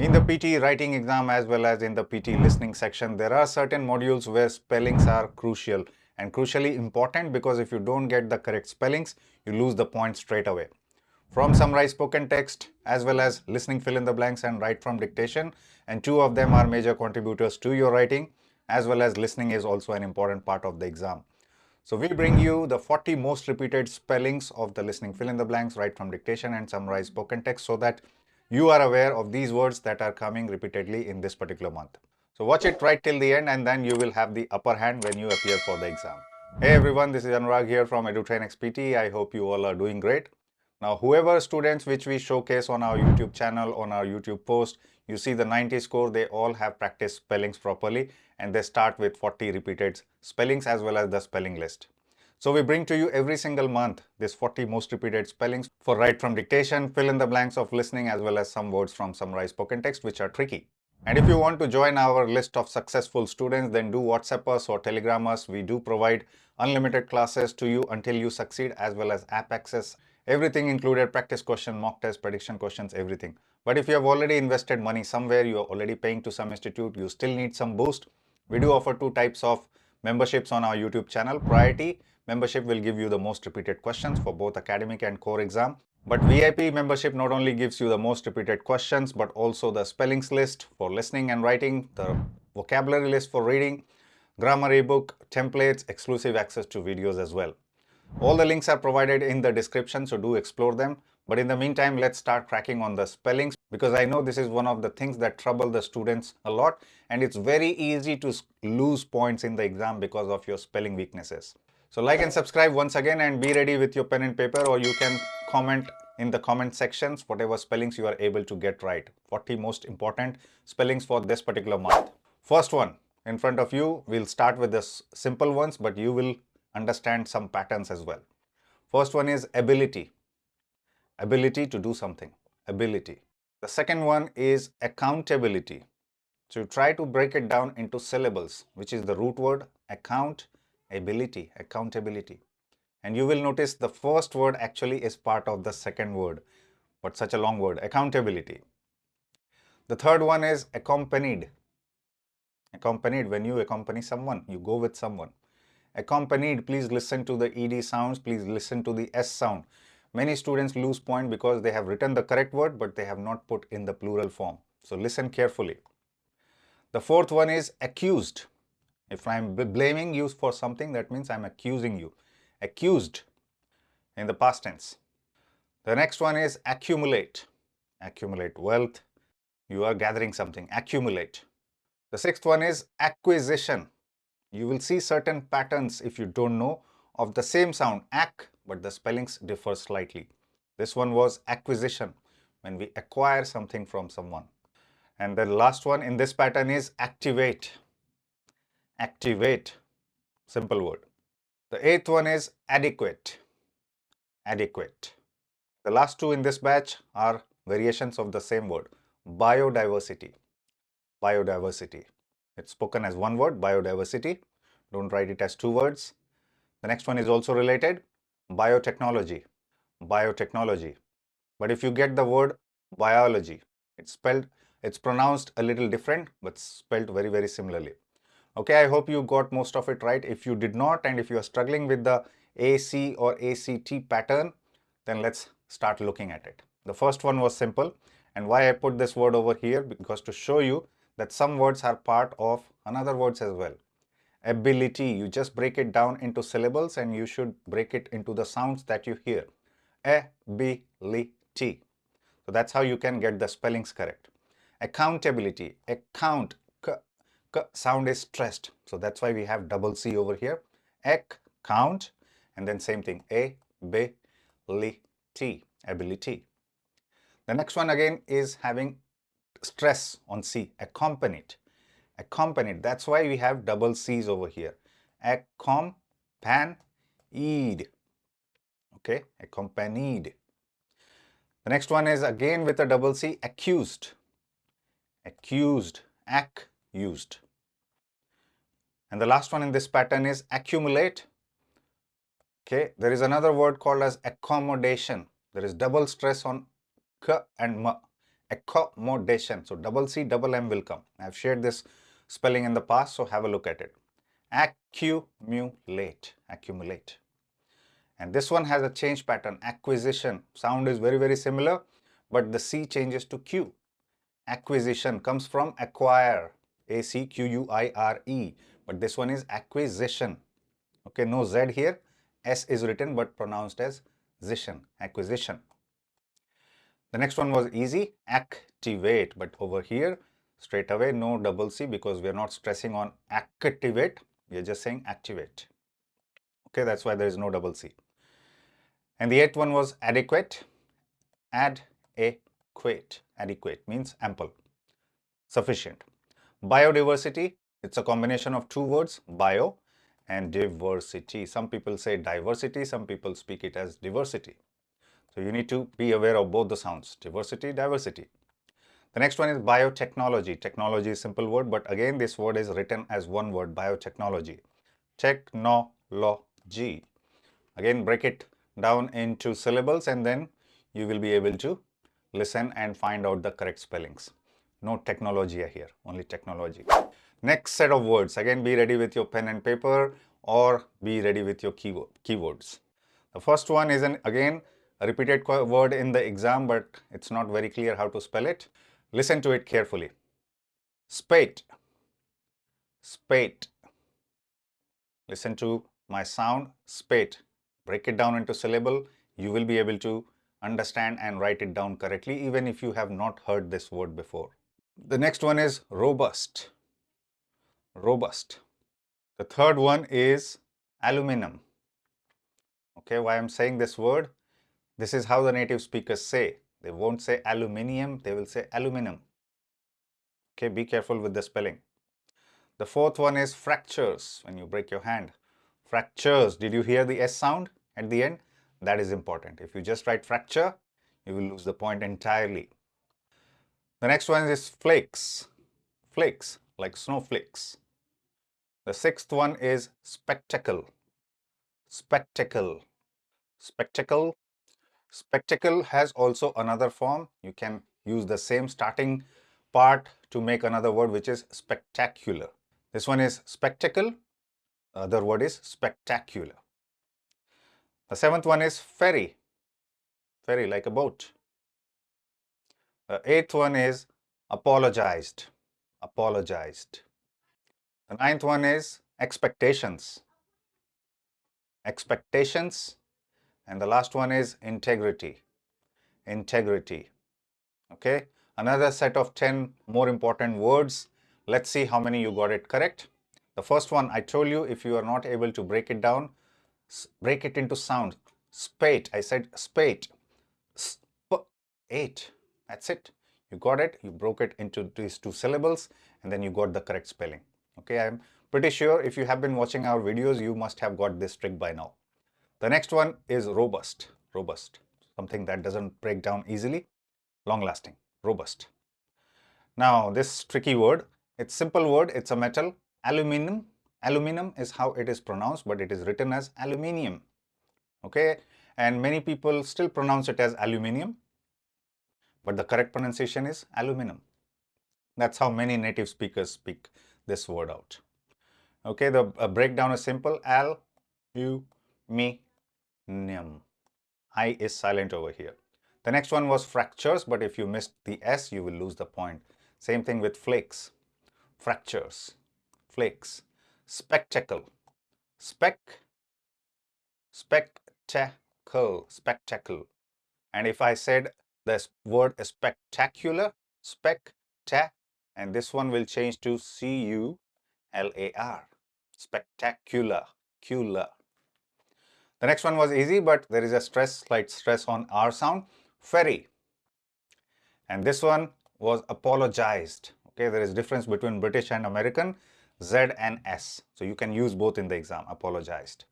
In the PTE writing exam as well as in the PTE listening section, there are certain modules where spellings are crucial and crucially important, because if you don't get the correct spellings, you lose the point straight away. From summarize spoken text as well as listening, fill in the blanks and write from dictation, and two of them are major contributors to your writing, as well as listening is also an important part of the exam. So we bring you the 40 most repeated spellings of the listening, fill in the blanks, write from dictation and summarize spoken text, so that you are aware of these words that are coming repeatedly in this particular month. So watch it right till the end, and then you will have the upper hand when you appear for the exam. Hey everyone, this is Anurag here from Edutrainex PTE. I hope you all are doing great. Now, whoever students which we showcase on our YouTube channel, on our YouTube post, you see the 90 score, they all have practiced spellings properly, and they start with 40 repeated spellings as well as the spelling list. So we bring to you every single month this 40 most repeated spellings for write from dictation, fill in the blanks of listening, as well as some words from summarized spoken text which are tricky. And if you want to join our list of successful students, then do WhatsApp us or Telegram us. We do provide unlimited classes to you until you succeed, as well as app access. Everything included: practice question, mock test, prediction questions, everything. But if you have already invested money somewhere, you are already paying to some institute, you still need some boost, we do offer two types of memberships on our YouTube channel. Priority membership will give you the most repeated questions for both academic and core exam. But VIP membership not only gives you the most repeated questions, but also the spellings list for listening and writing, the vocabulary list for reading, grammar ebook, templates, exclusive access to videos as well. All the links are provided in the description, so do explore them. But in the meantime, let's start cracking on the spellings, because I know this is one of the things that trouble the students a lot, and it's very easy to lose points in the exam because of your spelling weaknesses. So like and subscribe once again, and be ready with your pen and paper, or you can comment in the comment sections whatever spellings you are able to get right. 40 most important spellings for this particular month. First one in front of you, we'll start with the simple ones, but you will understand some patterns as well. First one is ability. Ability to do something. Ability. The second one is accountability. So you try to break it down into syllables, which is the root word account, ability, accountability. And you will notice the first word actually is part of the second word, but such a long word, accountability. The third one is accompanied. Accompanied, when you accompany someone, you go with someone. Accompanied, please listen to the ED sounds, please listen to the S sound. Many students lose point because they have written the correct word, but they have not put in the plural form. So listen carefully. The fourth one is accused. If I'm blaming you for something, that means I'm accusing you. Accused in the past tense. The next one is accumulate. Accumulate wealth. You are gathering something. Accumulate. The sixth one is acquisition. You will see certain patterns, if you don't know, of the same sound, ac, but the spellings differ slightly. This one was acquisition, when we acquire something from someone. And the last one in this pattern is activate. Activate, simple word. The eighth one is adequate. Adequate. The last two in this batch are variations of the same word, biodiversity. Biodiversity. It's spoken as one word, biodiversity. Don't write it as two words. The next one is also related, biotechnology. Biotechnology. But if you get the word biology, it's pronounced a little different, but spelled very, very similarly. Okay, I hope you got most of it right. If you did not, and if you are struggling with the AC or ACT pattern, then let's start looking at it. The first one was simple, and why I put this word over here, because to show you that some words are part of another words as well. Ability, you just break it down into syllables, and you should break it into the sounds that you hear. Ability. So that's how you can get the spellings correct. Accountability, account, k sound is stressed, so that's why we have double C over here. Count, and then same thing, ability. The next one again is having stress on C, accompanied. Accompanied, that's why we have double C's over here. Accompanied. Okay, accompanied. The next one is again with a double C, accused. Accused, accused. And the last one in this pattern is accumulate. Okay, there is another word called as accommodation. There is double stress on k and m. Accommodation. So double C, double M will come. I've shared this spelling in the past, so have a look at it. Accumulate. Accumulate. And this one has a change pattern. Acquisition. Sound is very, very similar, but the C changes to Q. Acquisition comes from acquire. A-C-Q-U-I-R-E. But this one is acquisition. Okay, no Z here. S is written but pronounced as zishan. Acquisition. The next one was easy. Activate. But over here, straight away, no double C because we are not stressing on activate. We are just saying activate. Okay, that's why there is no double C. And the eighth one was adequate. Adequate. Adequate means ample, sufficient. Biodiversity, it's a combination of two words, bio and diversity. Some people say diversity, some people speak it as diversity. So you need to be aware of both the sounds, diversity, diversity. The next one is biotechnology. Technology is a simple word, but again this word is written as one word, biotechnology. Technology. Again, break it down into syllables and then you will be able to listen and find out the correct spellings. No technology here, only technology. Next set of words. Again, be ready with your pen and paper or be ready with your keywords. The first one is again a repeated word in the exam, but it's not very clear how to spell it. Listen to it carefully. Spate. Spate. Listen to my sound, spate. Break it down into syllable. You will be able to understand and write it down correctly even if you have not heard this word before. The next one is robust. Robust. The third one is aluminum. Okay, why I'm saying this word? This is how the native speakers say. They won't say aluminium, they will say aluminum. Okay, be careful with the spelling. The fourth one is fractures. When you break your hand, fractures. Did you hear the S sound at the end? That is important. If you just write fracture, you will lose the point entirely. The next one is flakes. Flakes, like snowflakes. The sixth one is spectacle. Spectacle. Spectacle. Spectacle has also another form. You can use the same starting part to make another word, which is spectacular. This one is spectacle. The other word is spectacular. The seventh one is ferry. Ferry, like a boat. The eighth one is apologized. Apologized. The ninth one is expectations. Expectations. And the last one is integrity. Integrity. Okay. Another set of 10 more important words. Let's see how many you got it correct. The first one, I told you, if you are not able to break it down, break it into sound. Spate. I said spate. Spate. That's it. You got it. You broke it into these two syllables and then you got the correct spelling. Okay. I'm pretty sure if you have been watching our videos, you must have got this trick by now. The next one is robust. Robust. Something that doesn't break down easily. Long lasting. Robust. Now this tricky word, it's simple word, it's a metal. Aluminum. Aluminum is how it is pronounced, but it is written as aluminium. Okay, and many people still pronounce it as aluminium, but the correct pronunciation is aluminum. That's how many native speakers speak this word out. Okay, the breakdown is simple. Al-u-mi-nium. I is silent over here. The next one was fractures, but if you missed the S, you will lose the point. Same thing with flakes. Fractures. Flakes. Spectacle. Spectacle. Spectacle. And if I said this word is spectacular, and this one will change to C-U-L-A-R. Spectacular. Cula. The next one was easy, but there is a slight stress on R sound. Ferry. And this one was apologized. Okay, there is difference between British and American, Z and S. So you can use both in the exam, apologized.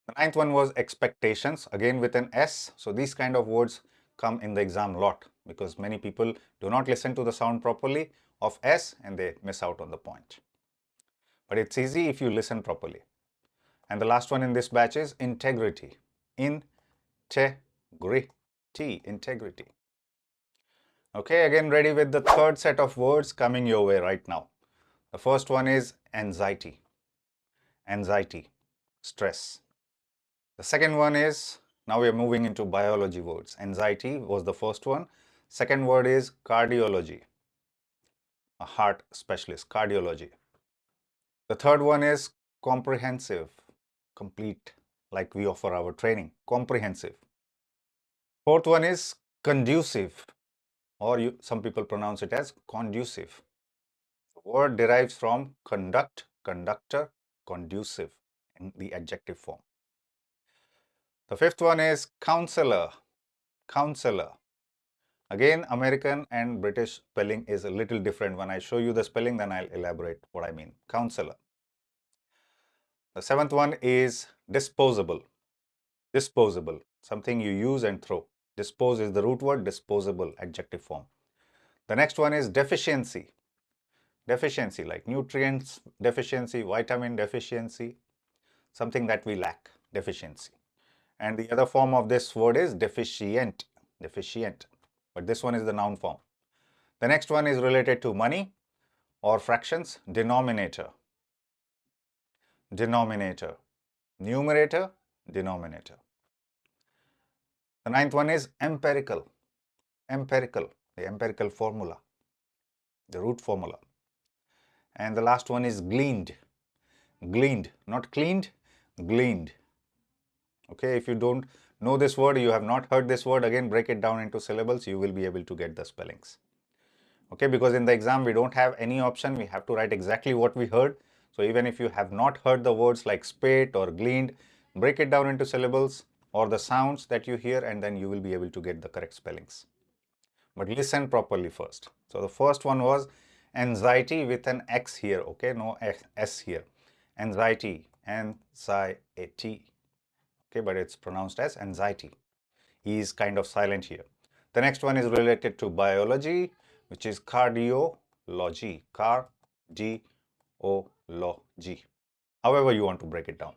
The ninth one was expectations, again with an S. So these kind of words come in the exam a lot because many people do not listen to the sound properly of S and they miss out on the point. But it's easy if you listen properly. And the last one in this batch is integrity. Integrity. Integrity. Okay, again ready with the third set of words coming your way right now. The first one is anxiety. Anxiety, stress. The second one is, now we are moving into biology words. Anxiety was the first one. Second word is cardiology, a heart specialist, cardiology. The third one is comprehensive, complete, like we offer our training, comprehensive. Fourth one is conducive, or some people pronounce it as conducive. The word derives from conduct, conductor, conducive in the adjective form. The fifth one is counselor, counselor. Again, American and British spelling is a little different. When I show you the spelling, then I'll elaborate what I mean. Counselor. The seventh one is disposable. Disposable, something you use and throw. Dispose is the root word, disposable, adjective form. The next one is deficiency. Deficiency, like nutrients deficiency, vitamin deficiency, something that we lack, deficiency. And the other form of this word is deficient, deficient. But this one is the noun form. The next one is related to money or fractions, denominator. Denominator. Numerator, denominator. The ninth one is empirical. Empirical, the empirical formula, the root formula. And the last one is gleaned. Gleaned, not cleaned, gleaned. Okay, if you don't know this word, you have not heard this word, again break it down into syllables, you will be able to get the spellings. Okay, because in the exam we don't have any option, we have to write exactly what we heard. So even if you have not heard the words like spate or gleaned, break it down into syllables or the sounds that you hear, and then you will be able to get the correct spellings. But listen properly first. So the first one was anxiety with an X here, okay, no S here. Anxiety, anxiety, okay, but it's pronounced as anxiety. E is kind of silent here. The next one is related to biology, which is cardiology, cardiology, however you want to break it down.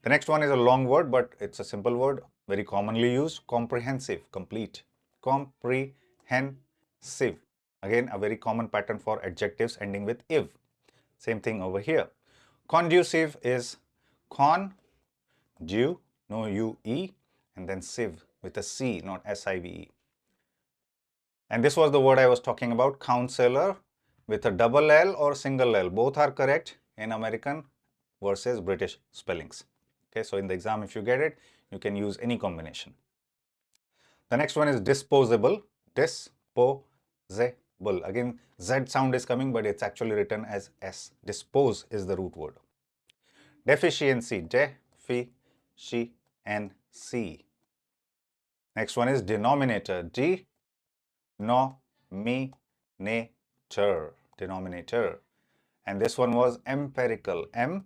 The next one is a long word, but it's a simple word, very commonly used, comprehensive, complete, comprehensive. Again, a very common pattern for adjectives ending with ive. Same thing over here. Conducive is con, du, no U-E, and then sieve with a C, not S-I-V-E. And this was the word I was talking about, counselor, with a double L or single L. Both are correct in American versus British spellings. Okay, so in the exam, if you get it, you can use any combination. The next one is disposable. Disposable. Again, Z sound is coming, but it's actually written as S. Dispose is the root word. Deficiency. Deficiency. Next one is denominator. Denominator. Denominator. And this one was empirical. Empirical.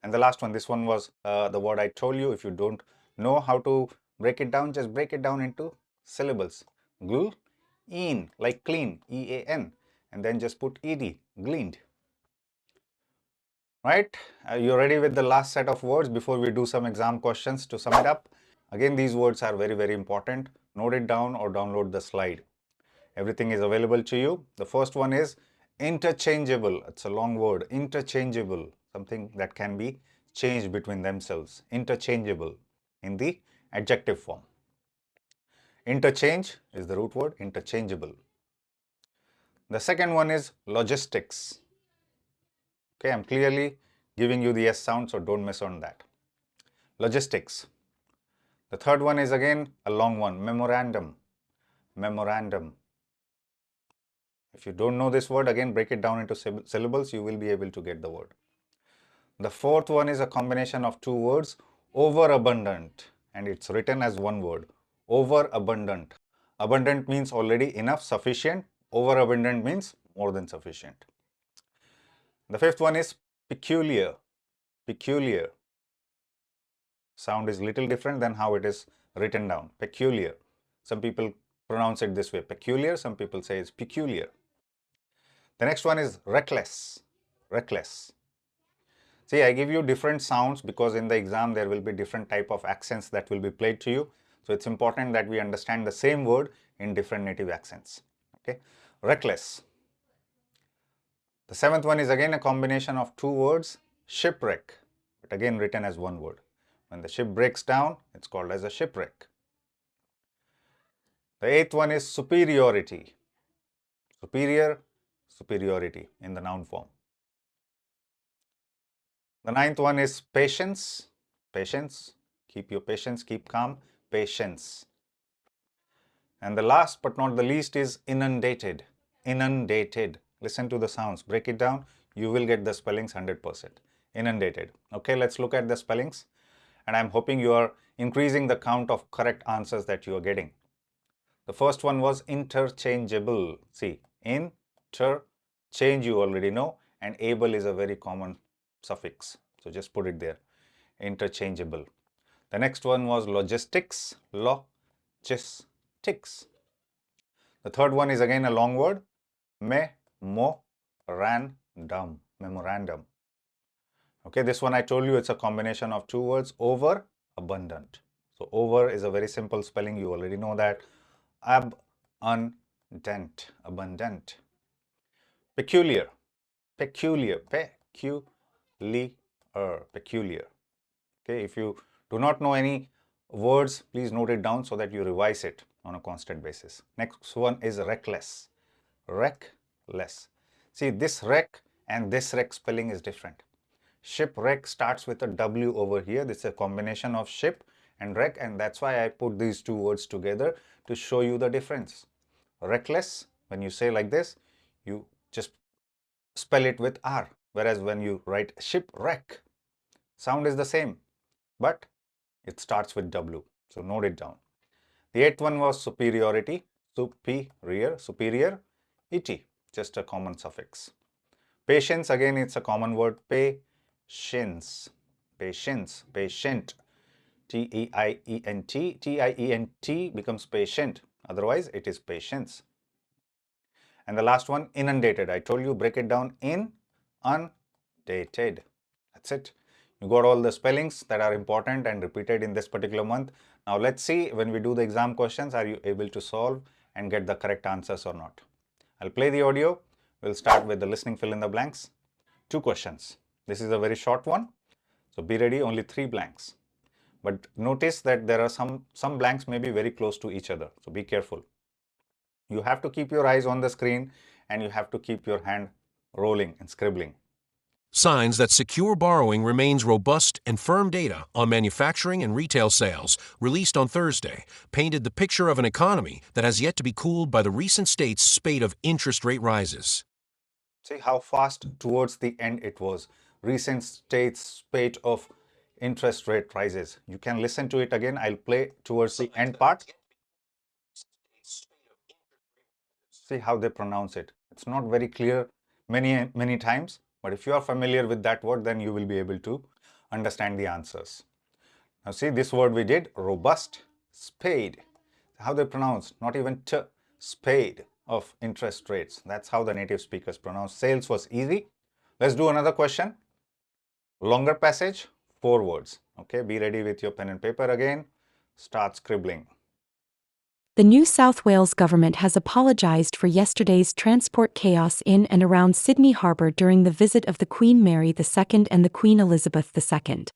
And the last one, this one was the word I told you. If you don't know how to break it down, just break it down into syllables. Glean, like clean, E-A-N, and then just put E-D, gleaned. Right? You're ready with the last set of words before we do some exam questions to sum it up. Again, these words are very, very important. Note it down or download the slide. Everything is available to you. The first one is interchangeable. It's a long word. Interchangeable. Something that can be changed between themselves. Interchangeable in the adjective form. Interchange is the root word. Interchangeable. The second one is logistics. Okay, I'm clearly giving you the S sound, so don't miss on that. Logistics. The third one is again a long one. Memorandum. Memorandum. If you don't know this word, again break it down into syllables, you will be able to get the word. The fourth one is a combination of two words, overabundant, and it's written as one word, overabundant. Abundant means already enough, sufficient. Overabundant means more than sufficient. The fifth one is peculiar. Peculiar. Sound is little different than how it is written down. Peculiar. Some people pronounce it this way, peculiar. Some people say it's peculiar. The next one is reckless. Reckless. See, I give you different sounds because in the exam there will be different type of accents that will be played to you. So it's important that we understand the same word in different native accents. Okay, reckless. The seventh one is again a combination of two words, shipwreck, but again written as one word. When the ship breaks down, it's called as a shipwreck. The eighth one is superiority. Superior, superiority in the noun form. The ninth one is patience. Patience. Keep your patience, keep calm. Patience. And the last but not the least is inundated. Inundated. Listen to the sounds. Break it down. You will get the spellings 100%. Inundated. Okay, let's look at the spellings. And I'm hoping you are increasing the count of correct answers that you are getting. The first one was interchangeable. See, interchange you already know, and able is a very common suffix. So just put it there. Interchangeable. The next one was logistics. Logistics. The third one is again a long word. Memorandum. Memorandum. Okay, this one I told you it's a combination of two words. Over, abundant. So over is a very simple spelling. You already know that. Abundant. Abundant. Peculiar. Peculiar. Peculiar. Okay, if you do not know any words, please note it down so that you revise it on a constant basis. Next one is reckless. Reckless. See, this wreck and this wreck spelling is different. Shipwreck starts with a W over here. This is a combination of ship and wreck, and that's why I put these two words together to show you the difference. Reckless, when you say like this, you just spell it with R, whereas when you write shipwreck, sound is the same, but it starts with W. So note it down. The eighth one was superiority. Superior, et, just a common suffix. Patience, again it's a common word. Patience, patient. T-E-I-E-N-T. T-I-E-N-T becomes patient. Otherwise, it is patience. And the last one, inundated. I told you, break it down. Inundated. That's it. You got all the spellings that are important and repeated in this particular month. Now let's see, when we do the exam questions, are you able to solve and get the correct answers or not? I'll play the audio. We'll start with the listening fill in the blanks. 2 questions. This is a very short one. So be ready, only 3 blanks. But notice that there are some blanks may be very close to each other. So be careful. You have to keep your eyes on the screen and you have to keep your hand rolling and scribbling. Signs that secure borrowing remains robust and firm data on manufacturing and retail sales, released on Thursday, painted the picture of an economy that has yet to be cooled by the recent state's spate of interest rate rises. See how fast towards the end it was. Recent state's spate of interest rate rises. You can listen to it again. I'll play towards the end part. See how they pronounce it. It's not very clear many times, but if you are familiar with that word, then you will be able to understand the answers. Now see this word we did, robust, spade. How they pronounce, not even t, spade of interest rates. That's how the native speakers pronounce. Sales was easy. Let's do another question. Longer passage, 4 words. Okay, be ready with your pen and paper again. Start scribbling. The New South Wales government has apologised for yesterday's transport chaos in and around Sydney Harbour during the visit of the Queen Mary II and the Queen Elizabeth II.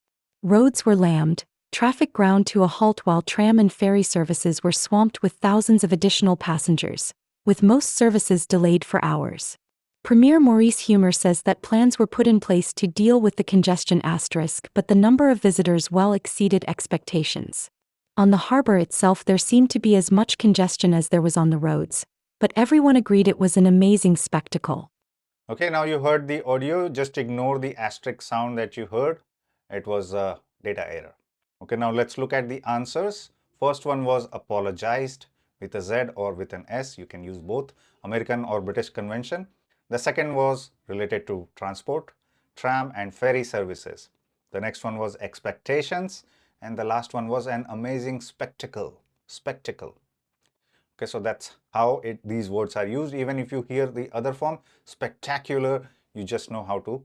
Roads were lammed, traffic ground to a halt while tram and ferry services were swamped with thousands of additional passengers, with most services delayed for hours. Premier Maurice Humer says that plans were put in place to deal with the congestion asterisk, but the number of visitors well exceeded expectations. On the harbour itself there seemed to be as much congestion as there was on the roads, but everyone agreed it was an amazing spectacle. Okay, now you heard the audio. Just ignore the asterisk sound that you heard. It was a data error. Okay, now let's look at the answers. First one was apologized with a Z or with an S. You can use both, American or British convention. The second was related to transport, tram and ferry services. The next one was expectations. And the last one was an amazing spectacle. Spectacle. Okay, so that's how these words are used. Even if you hear the other form, spectacular, you just know how to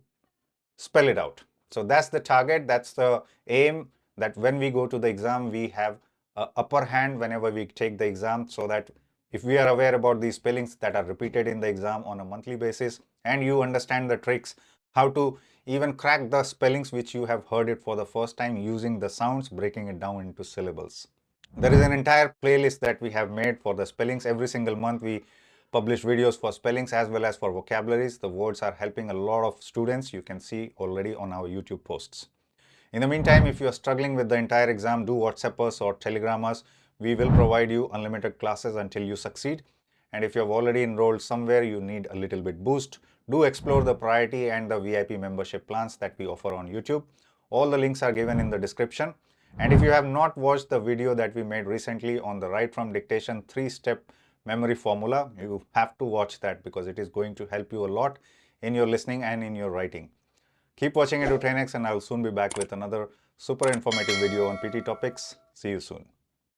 spell it out. So that's the target, that's the aim, that when we go to the exam, we have an upper hand whenever we take the exam, so that if we are aware about these spellings that are repeated in the exam on a monthly basis, and you understand the tricks, how to even crack the spellings which you have heard it for the first time using the sounds, breaking it down into syllables. There is an entire playlist that we have made for the spellings. Every single month we publish videos for spellings as well as for vocabularies. The words are helping a lot of students. You can see already on our YouTube posts. In the meantime, if you are struggling with the entire exam, do WhatsApp us or Telegram us. We will provide you unlimited classes until you succeed. And if you have already enrolled somewhere, you need a little bit boost, do explore the priority and the VIP membership plans that we offer on YouTube. All the links are given in the description. And if you have not watched the video that we made recently on the Write from Dictation 3-step memory formula, you have to watch that because it is going to help you a lot in your listening and in your writing. Keep watching Edutrainex, and I will soon be back with another super informative video on PT topics. See you soon.